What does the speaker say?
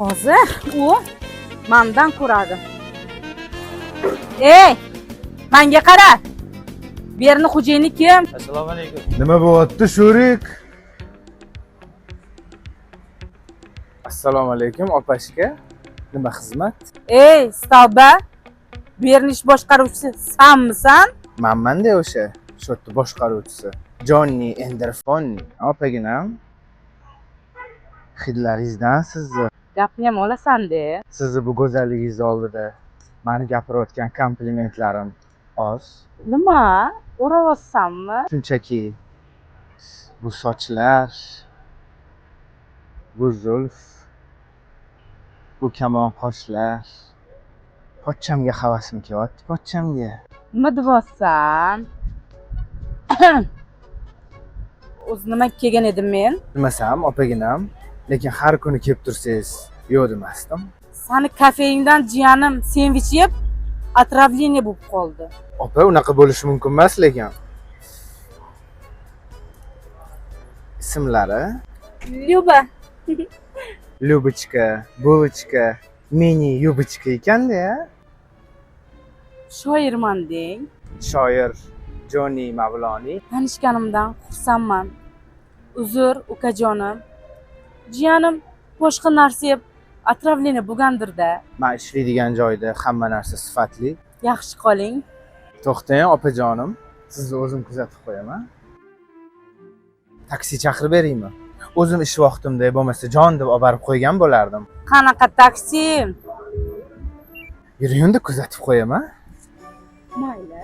Hozir u mendan ko'radi. Ey, menga qara. Bu yerning xo'jayini kim? Assalomu alaykum. Nima bo'lyapti, Sho'rik? Assalomu alaykum opashka. Nima xizmat? Ey, Stavba. Bu yerning ish boshqaruvchisi senmisan? Menman-da o'sha shotni boshqaruvchisi. Johnny Enderfon. Opaginam. Hidlaringizdan sizni. Gapni ham olasan-da. Sizni bu go'zalligingiz oldida meni gapirayotgan komplimentlarim oz. Nima? O'rayapsanmi? Shunchaki bu sochlar, bu zulf, bu kamon qoshlar. Pochchamga havasim kelyapti, pochchamga. Nima deyapsan? O'zi nima kelgan edim men? Bilmasam, opaginam, lekin har kuni kelib tursangiz, yo'q demasdim. Sani kafeingdan jiyanim sendvich yeb, отравление bo'lib qoldi. Opa, unaqa bo'lishi mumkin emas lekin. Ismlari? Lyuba. Lyubichka, Buvichka, Mini Yubichka ekanda. Shoirman deng. Shoir Johnny Mavloniy. Tanishganimdan xursandman. Uzr, ukajonim. Jiyanim boshqa narsa yeb отравление bo'lgandir-da. Men ishlaydigan joyda hamma narsa sifatli. Yaxshi qoling. To'xtang, opajonim. Sizni o'zim kuzatib qo'yaman. Taksi chaqirib beraymi? O'zim ish vaqtimda bo'lmasa jon deb olib borib qo'ygan bo'lardim. Qanaqa taksi? Yuring-da kuzatib qo'yaman. Mayli.